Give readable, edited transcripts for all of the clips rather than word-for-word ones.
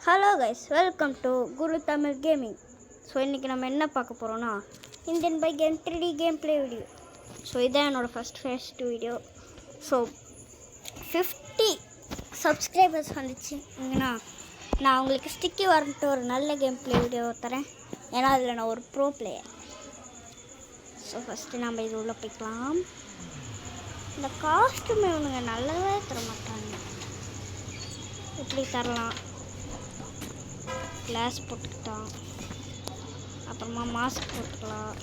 Hello guys, welcome to Guru Tamil gaming. So இன்றைக்கி நம்ம என்ன பார்க்க போகிறோன்னா Indian bike game 3D game play video. So இதான் என்னோடய ஃபஸ்ட் வீடியோ. ஸோ 50 சப்ஸ்கிரைபர்ஸ் வந்துச்சுங்கன்னா நான் உங்களுக்கு ஸ்டிக்கி வாரண்ட்டு ஒரு நல்ல கேம் ப்ளே வீடியோ தரேன். ஏன்னா அதில் நான் ஒரு ப்ரோ பிளேயர். ஸோ ஃபஸ்ட்டு நம்ம இது உள்ளே போய்க்கலாம். இந்த காஸ்ட்யூம் இவனுங்க நல்லவே தர மாட்டாங்க. எப்படி தரலாம்? கிளாஸ் போட்டுக்கிட்டான், அப்புறமா மாஸ்க் போட்டுக்கலாம்.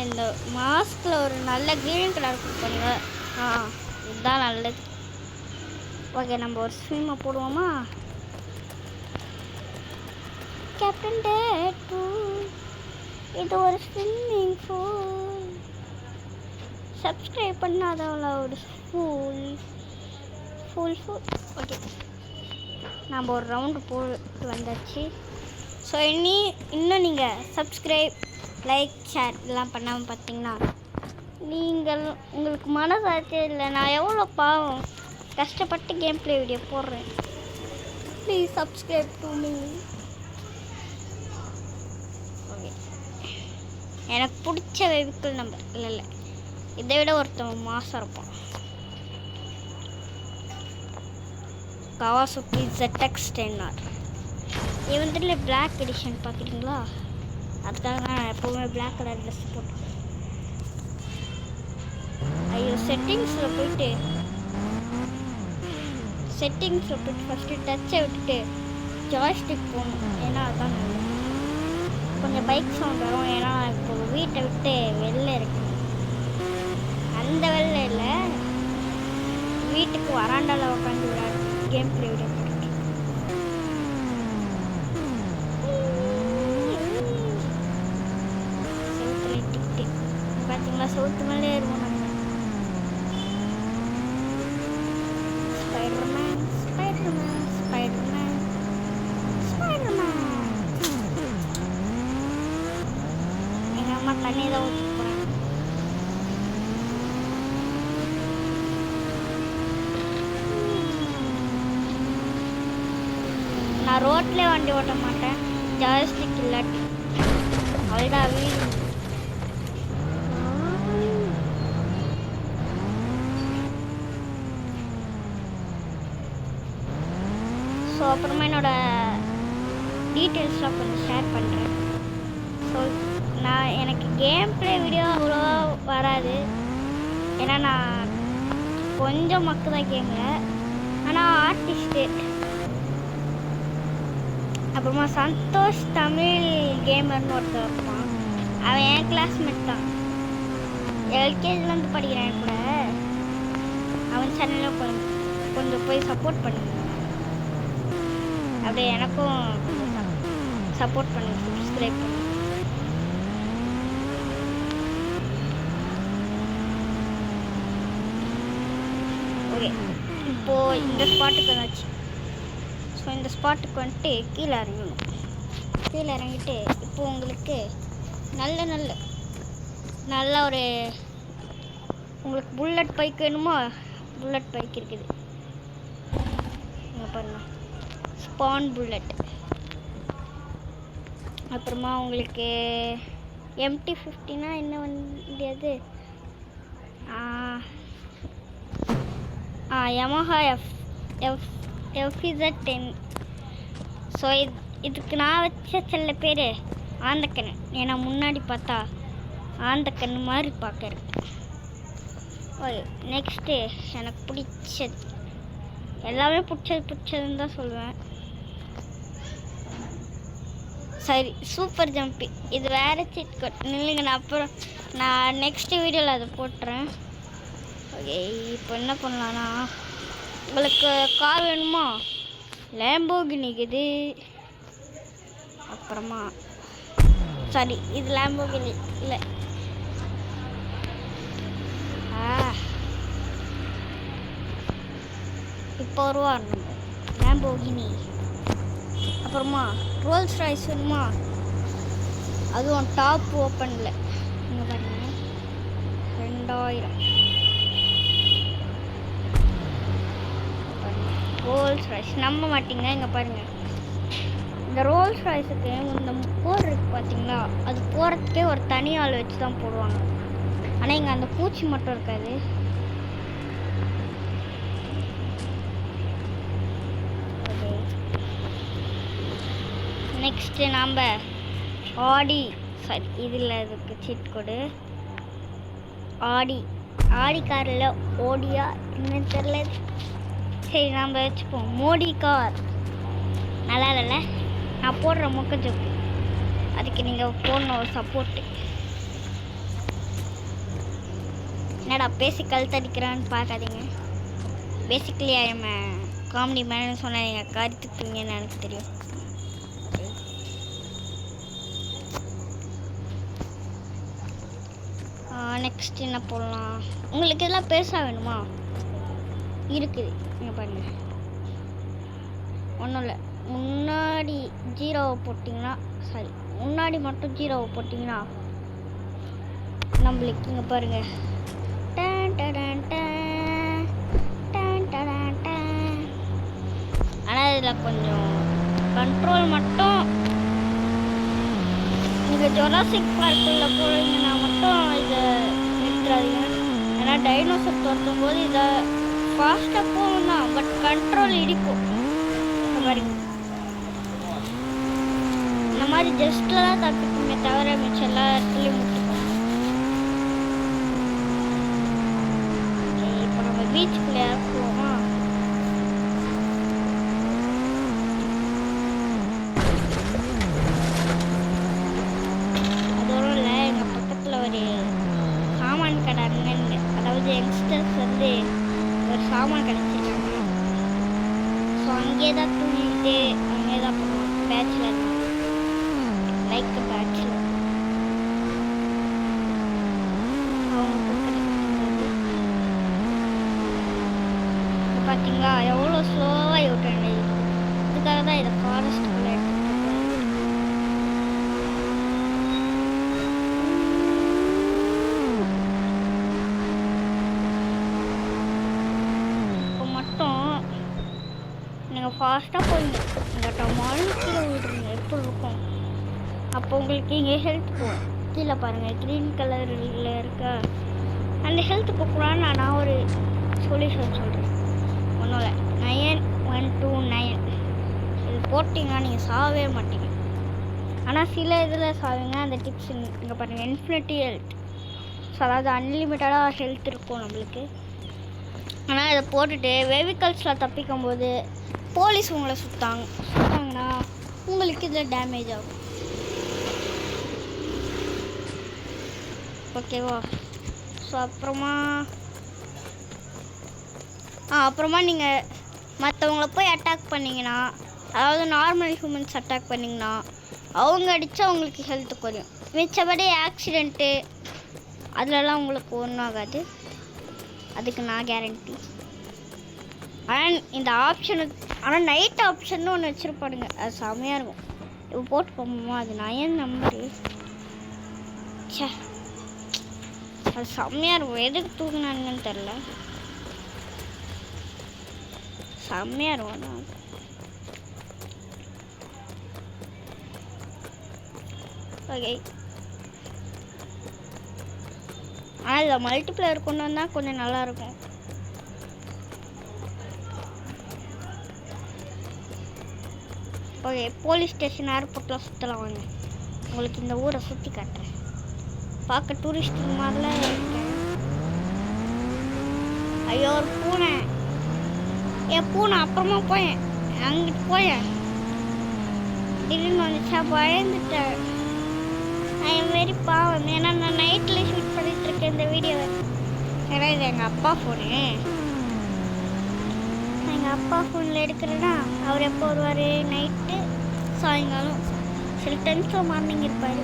இந்த மாஸ்கில் ஒரு நல்ல க்ரீன் கலர் கொடுப்பாங்க. இதுதான் நல்லது. ஓகே, நம்ம ஒரு ஸ்விம்மை போடுவோமா? கேப்டன் டேட், இது ஒரு ஸ்விம்மிங் பூல். சப்ஸ்கிரைப் பண்ணாதவள ஒரு ஃபுல் ஓகே, நம்ம ஒரு ரவுண்டு போட்டு வந்தாச்சு. ஸோ இன்னும் நீங்கள் சப்ஸ்கிரைப், லைக், ஷேர் இதெல்லாம் பண்ணாமல் பார்த்தீங்கன்னா உங்களுக்கு மனசாட்சி இல்லை. நான் எவ்வளோ பாவம் கஷ்டப்பட்டு கேம் ப்ளே வீடியோ போடுறேன். Please subscribe to me. Okay, எனக்கு பிடிச்ச வெஹிக்கிள் நம்பர் இல்லை, இதை விட ஒருத்தவன் மாசம் இருப்பான். கவாசுக்கி ZX 10R. இது வந்துட்டு பிளாக் எடிஷன் பார்க்குறீங்களா? அதுக்காக நான் எப்போவுமே பிளாக் கலர் ட்ரெஸ் போட்டேன். ஐயோ, செட்டிங்ஸில் போயிட்டு ஃபஸ்ட்டு டச்சை விட்டுட்டு ஜாய்ஸ்டிக் போகணும். ஏன்னா அதுதான் நல்லது. கொஞ்சம் பைக் சவுண்ட் வரும். ஏன்னா இப்போ வீட்டை விட்டு வெளில இருக்கு. அந்த வெளில இல்லை, வீட்டுக்கு வராண்டாவில் உட்காந்து விளையாடு கேம் ப்ளே வீடியோ போட்டுருக்கேன். செவுத்துல டிக்டி பார்த்தீங்களா? செவுத்து மேலே ஏறுவோம் நாங்கள். ஸ்பைடர்மேன் எங்கள் அம்மா தண்ணி தான் ஊற்றி போகிறாங்க. நான் ரோட்லேயே வண்டி ஓட்ட மாட்டேன், ஜாய்ஸ்டிக் இல்லாட்டி. அவ்வளோடா வீடு. ஸோ அப்புறமா என்னோடய டீட்டெயில்ஸ்லாம் கொஞ்சம் ஷேர் பண்ணுறேன். ஸோ எனக்கு கேம் ப்ளே வீடியோ அவ்வளோவா வராது. ஏன்னா நான் கொஞ்சம் மக்கு தான் கேமில். ஆனால் ஆர்டிஸ்ட்டு. அப்புறமா சந்தோஷ் தமிழ் கேமர்னு ஒருத்தர் இருப்பான். அவன் என் கிளாஸ்மேட் தான். எல்கேஜிலேருந்து படிக்கிறேன் கூட. அவன் சேனலில் கொஞ்சம் போய் சப்போர்ட் பண்ணுங்க. அப்படியே எனக்கும் சப்போர்ட் பண்ணுங்க, சப்ஸ்கிரைப் பண்ணுங்க. ஓகே, இப்போது இந்த ஸ்பாட்டுக்கு வந்துச்சு. ஸோ இந்த ஸ்பாட்டுக்கு வந்துட்டு கீழே இறங்கிட்டு இப்போது உங்களுக்கு நல்ல ஒரு உங்களுக்கு புல்லட் பைக் வேணுமா? புல்லட் பைக் இருக்குது இங்கே பாருங்க, ஸ்பான் புல்லட். அப்புறமா உங்களுக்கு MT-50னா என்ன வண்டியது? Yamaha FZ10. ஸோ இதுக்கு நான் வச்ச சில பேர் ஆந்தக்கண்ணு. ஏன்னா முன்னாடி பார்த்தா ஆந்தக்கண்ணு மாதிரி பார்க்கறது. ஓகே, நெக்ஸ்ட்டு எனக்கு பிடிச்சது எல்லாமே பிடிச்சதுன்னு தான் சொல்லுவேன். சரி, சூப்பர் ஜம்பி. இது வேறு சீட் கோட். நில்லுங்க, நான் நெக்ஸ்ட் வீடியோவில் அதை போட்டுறேன். ஓகே, இப்போ என்ன பண்ணலான்னா, உங்களுக்கு கார் வேணுமா? லேம்போகினி இருக்குது. அப்புறமா சாரி, இது லேம்போகினி இல்லை. இப்போ வருவா லேம்போகினி. அப்புறமா ரோல்ஸ் ராய்ஸ் வேணுமா? அதுவும் டாப் ஓப்பனில். இங்கே பாருங்கள், 2000. ரோல்ஸ் ராய்ஸ் நம்ப மாட்டீங்க, இங்கே பாருங்கள். இந்த ரோல்ஸ் ராய்ஸுக்கு இந்த போர் இருக்குது பார்த்தீங்களா, அது போகிறதுக்கே ஒரு தனி ஆள் வச்சு தான் போடுவாங்க. ஆனால் இங்கே அந்த பூச்சி மட்டும் இருக்காது. நெக்ஸ்ட்டு நாம் ஆடி, சரி இதில் இதுக்கு சீட் கொடு. ஆடி காரில் ஓடியா இன்னும் தெரில. சரி நாம் வச்சுப்போம் மோடி கார். நல்லா இல்லைல்ல, நான் போடுற மொக்க ஜோக்கு, அதுக்கு நீங்கள் போடணும் ஒரு சப்போர்ட்டு. என்னடா பேசி கழுத்தடிக்கிறான்னு பார்க்காதீங்க. Basically I am comedy menu சொன்னால் நீங்கள் கருத்துப்பீங்கன்னு எனக்கு தெரியும். நெக்ஸ்ட் என்ன போடலாம்? உங்களுக்கு இதெல்லாம் பெருசாக வேணுமா? இருக்குது, நீங்கள் பாருங்க. ஒன்றும் இல்லை, முன்னாடி ஜீரோவை போட்டிங்கன்னா, சாரி முன்னாடி மட்டும் ஜீரோவை போட்டிங்கன்னா நம்மளுக்கு இங்கே பாருங்கள். ஆனால் இதில் கொஞ்சம் கண்ட்ரோல் மட்டும் நீங்கள் ஜொராசிக் பார்க்கில் போகிறீங்கன்னா மட்டும் இதை நிறுத்துறாதீங்க. ஏன்னா டைனோசர் துரத்தும் போது இதை ஃபாஸ்ட்டாக போகும் தான், பட் கண்ட்ரோல் இடிக்கும். இந்த மாதிரி ஜஸ்ட்டில் தான் தப்பிக்குமே தவிர மிச்சம் எல்லா இடத்துலையும் முட்டுக்கும். இப்போ நம்ம பீச்சுக்குள்ளே போவோமா? அதோடு இல்லை, எங்கள் பக்கத்தில் ஒரு சாமான் கடை அண்ணன், அதாவது யங்ஸ்டர்ஸ் வந்து ஒரு சாமான் கிடச்சிருக்காங்க. ஸோ அங்கே தான் தூங்கிட்டு அங்கே தான் பண்ணுவோம். பேச்சுலர் லைக் பேச்சுலர் அவங்க பார்த்தீங்களா எவ்வளோ ஸ்லோவாக யூட்டர்ன். இதுக்காக தான் இதை ஃபாரஸ்ட்டுக்குள்ளே எடுத்துகிட்டு இப்போ மட்டும் நீங்கள் ஃபாஸ்ட்டாக போயிங்க. இந்த டமாலும் கீழே விடுறீங்க எப்படி இருக்கும். அப்போ உங்களுக்கு இங்கே ஹெல்த் போகும். கீழே பாருங்கள் க்ரீன் கலரில் இருக்க அந்த ஹெல்த் போகக்கூடாதுன்னு நான் ஒரு சொல்யூஷன் சொல்கிறேன். ஒன்றும் இல்லை, 9129 இது போட்டிங்கன்னா நீங்கள் சாகவே மாட்டீங்க. ஆனால் சில இதில் சாவீங்க. அந்த டிப்ஸ் இங்கே பாருங்கள், இன்ஃபினிட்டி ஹெல்த். ஸோ அதாவது அன்லிமிட்டடாக ஹெல்த் இருக்கும் நம்மளுக்கு. ஆனால் இதை போட்டுட்டு வெஹிக்கல்ஸில் தப்பிக்கும் போது போலீஸ் உங்களை சுட்டாங்கன்னா உங்களுக்கு இதில் டேமேஜ் ஆகும். ஓகேவா? ஸோ அப்புறமா நீங்கள் மற்றவங்கள போய் அட்டாக் பண்ணிங்கன்னா, அதாவது நார்மல் ஹியூமன்ஸ் அட்டாக் பண்ணிங்கன்னா அவங்க அடித்தா உங்களுக்கு ஹெல்த்து குறையும். மிச்சபடி ஆக்சிடெண்ட்டு அதிலலாம் உங்களுக்கு ஒன்றும் ஆகாது, அதுக்கு நான் கேரண்டி. ஆனால் இந்த ஆப்ஷனு, ஆனால் நைட் ஆப்ஷன் ஒன்று வச்சுருப்பாடுங்க, அது செம்மையாக இருக்கும். இப்போ போட்டு போமா, அது 9 நம்பரு. சே, அது செம்மையாக இருக்கும். எதுக்கு தூங்கினானுங்கன்னு தெரில, செம்மையாக இருக்கும். ஓகே, ஆனால் இதில் மல்டிப்ளேயர் கொண்டு வந்தால் கொஞ்சம் நல்லாயிருக்கும். ஓகே, போலீஸ் ஸ்டேஷன் ஏர்போர்ட்டில் சுற்றலாம் வாங்க. உங்களுக்கு இந்த ஊரை சுற்றி காட்டுறேன். பார்க்க டூரிஸ்ட் மாதிரிலாம் இருக்கேன். ஐயோ ஒரு பூனை, பூனை அப்புறமா போயேன், அங்கிட்டு போயேன், திடீர்னு வந்துச்சா பயந்துட்டேன். ஐ எம் வெரி பாவம். ஏன்னா நான் நைட்டில் ஷூட் பண்ணிகிட்ருக்கேன் இந்த வீடியோவை. ஏன்னா இது எங்கள் அப்பா ஃபோனு. எங்கள் அப்பா ஃபோனில் எடுக்கிறேன்னா அவர் எப்போ வருவார்? நைட்டு, சாயங்காலம், சில டைம்ஸில் மார்னிங் இருப்பார்.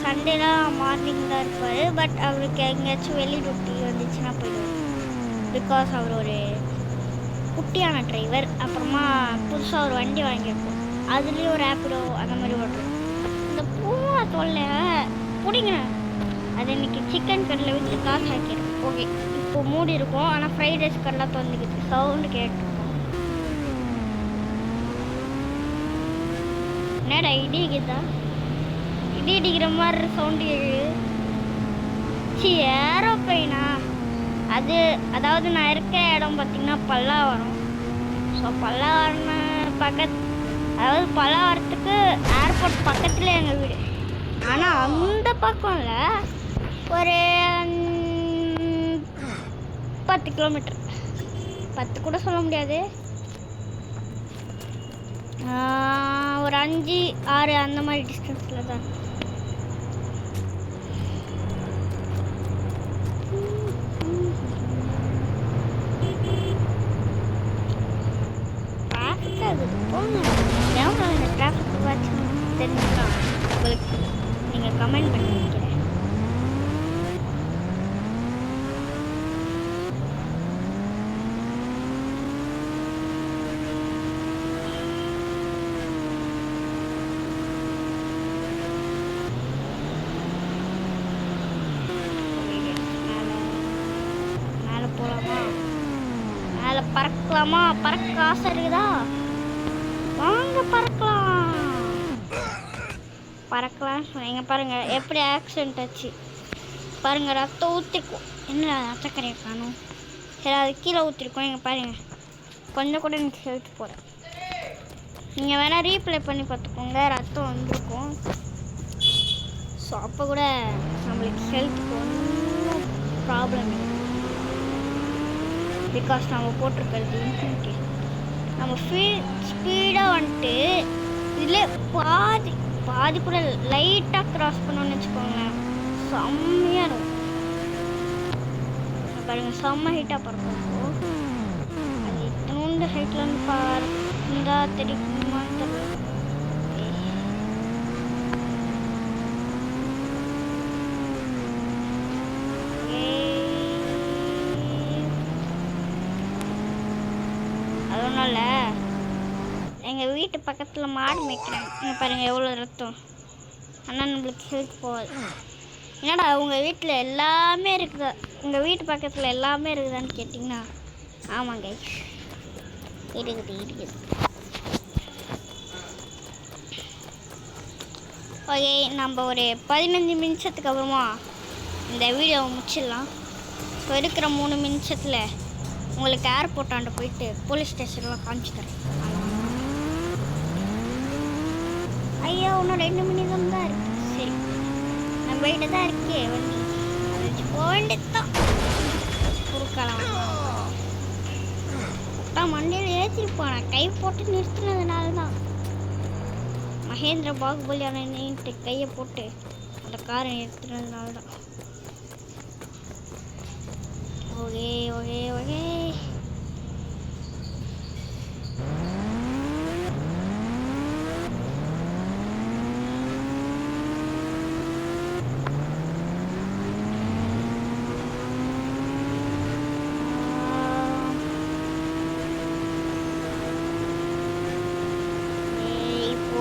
சண்டேலாம் மார்னிங் தான் இருப்பார். பட் அவருக்கு எங்கேயாச்சும் வெளி டியூட்டி வந்துச்சுன்னா போயிடுவார். பிகாஸ் அவர் ஒரு குட்டியான டிரைவர். அப்புறமா புதுசாக ஒரு வண்டி வாங்கியிருக்கோம், அதுலேயும் ஒரு ரேப்பிடோ அந்த மாதிரி ஓட்டுறோம். இந்த பூனை தொல்லை பிடிங்க, அது அது இன்னைக்கு சிக்கன் கடையில் வச்சு காசு ஆக்கிடும். ஓகே, இப்போ மூடி இருக்கும். ஆனால் ஃப்ரைட் ரைஸ் கடைலாம் திறந்துக்குது. சவுண்டு கேட்டுருக்கோம். என்னடா இடி இடிக்குதா? இடி இடிக்கிற மாதிரி சவுண்டு கேட்குது. ஏரோப்ளைனா? அதாவது நான் இருக்கிற இடம் பார்த்தீங்கன்னா பல்லாவரம். ஸோ பல்லாவரம் அதாவது பல்லாவரத்துக்கு ஏர்போர்ட் பக்கத்தில் எங்கள் வீடு. ஆனால் அந்த பக்கம் இல்லை, ஒரு 10 கிலோமீட்டர், 10 கூட சொல்ல முடியாது, ஒரு 5-6 அந்த மாதிரி டிஸ்டன்ஸில் தான். டிராஃபிக் வாட்ச் தெரிஞ்சுக்கலாம் உங்களுக்கு. நீங்கள் கமெண்ட் பண்ணி வைக்கிறேன். மேலே போகலாமா? மேலே பறக்கலாமா? பறக்க ஆசை இருக்குதா? வாங்க பறக்கலாம் சொன்னீங்க. பாருங்கள் எப்படி ஆக்சிடென்ட் ஆச்சு பாருங்கள். ரத்தம் ஊற்றிருக்கும். என்ன ரத்தக்கரையை காணும்? சரி, அது கீழே ஊற்றிருக்கோம். இங்கே பாருங்கள், கொஞ்சம் கூட எனக்கு ஹெல்த் போகிறேன். நீங்கள் வேணால் ரீப்ளே பண்ணி பார்த்துக்கோங்க, ரத்தம் வந்திருக்கும். ஸோ அப்போ கூட நம்மளுக்கு ஹெல்த்துக்கு ஒன்றும் ப்ராப்ளம் இல்லை. பிகாஸ் நம்ம போட்டிருக்கிறது இன்ஃபினிட்டி. நம்ம ஸ்பீடாக வந்துட்டு இதில் பாதி கூட லைட்டாக க்ராஸ் பண்ணோன்னு வச்சுக்கோங்களேன், செம்மையாக இருக்கும். பாருங்கள், செம்ம ஹைட்டாக பறக்கும். அது இத்தனோண்டு ஹைட்டில் வந்து பறந்தா தெரியுமான்னு தெரியல. அதனால எங்கள் வீட்டு பக்கத்தில் மாடு மேய்க்கிறேன். இங்கே பாருங்கள் எவ்வளோ ரத்தம். ஆனால் நம்மளுக்கு ஹெல்த் போகாது. என்னடா உங்கள் வீட்டில் எல்லாமே இருக்குதா? உங்கள் வீட்டு பக்கத்தில் எல்லாமே இருக்குதான்னு கேட்டிங்கன்னா ஆமாங்க, இருக்குது. ஓகே, நம்ம ஒரு 15 நிமிஷத்துக்கு அப்புறமா இந்த வீடியோவை முடிச்சிடலாம். ஸோ இருக்கிற 3 நிமிஷத்தில் உங்களுக்கு ஏர்போர்ட்டாண்ட போயிட்டு போலீஸ் ஸ்டேஷன்லாம் காமிச்சு தரேன். ஐயா, இன்னும் 2 நிமிடம் தான் இருக்கு. சரி, நம்ம வீட்டு தான் இருக்கே வண்டி, அதை வச்சு போக வேண்டியதுதான். குறுக்கலாம் மண்டியில் ஏற்றிருப்பான். நான் கை போட்டு நிறுத்தினதுனால தான். மகேந்திர பாகுபலியான நீட்டு கையை போட்டு அந்த காரை நிறுத்தினதுனால தான். ஓகே ஓகே ஓகே,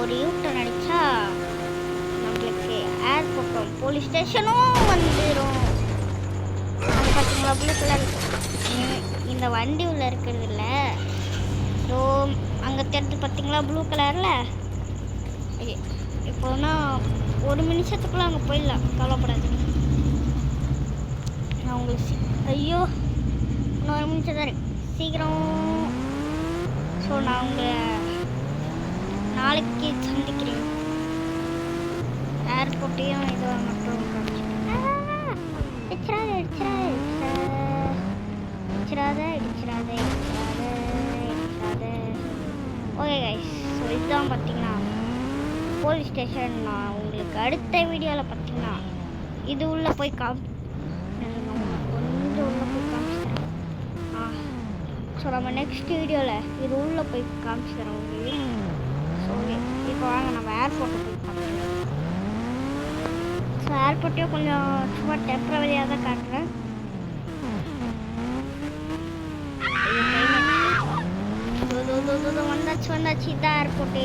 ஒரு யூட்டன் அடித்தா நம்மளுக்கு ஏர்போர்ட்டும் போலீஸ் ஸ்டேஷனும் வந்துடும். பார்த்தீங்களா ப்ளூ கலர்? இந்த வண்டி உள்ள இருக்கிறது இல்லை, ஸோ அங்கே தெரிஞ்சு பார்த்தீங்களா ப்ளூ கலரில்? இப்போனா 1 நிமிஷத்துக்குள்ளே அங்கே போயிடலாம், கவலைப்படாதீங்க. நான் உங்களுக்கு ஐயோ இன்னும் 1 நிமிஷம் தான் இருக்கு, சீக்கிரம். ஸோ நான் உங்களை நாளைக்கு சந்திக்கிறேன். ஏர்போர்ட்டையும் இதை மட்டும் இடிச்சிடாத. ஓகே கைஸ், ஸோ இதுதான் பார்த்தீங்கன்னா போலீஸ் ஸ்டேஷன். நான் உங்களுக்கு அடுத்த வீடியோவில் பார்த்தீங்கன்னா இது உள்ளே போய் கொஞ்சம் உள்ளே போய் காமிச்சிக்கிறேன். ஸோ நம்ம நெக்ஸ்ட் வீடியோவில் இது உள்ளே போய் காமிச்சிக்கிறோம் உங்களுக்கு. ஸோ இப்போ வாங்க நம்ம ஏர்போர்ட்டை போய் பார்க்கலாம். ஸோ ஏர்போர்ட்டையும் கொஞ்சம் சும்மா டெம்பரவரியாக தான் காட்டுறேன். வந்தாச்சு இதான் ஏர்போர்ட்டு.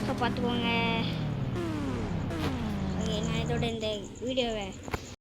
ஸோ பார்த்துக்கோங்க. ஓகே, நான் இதோட இந்த வீடியோவை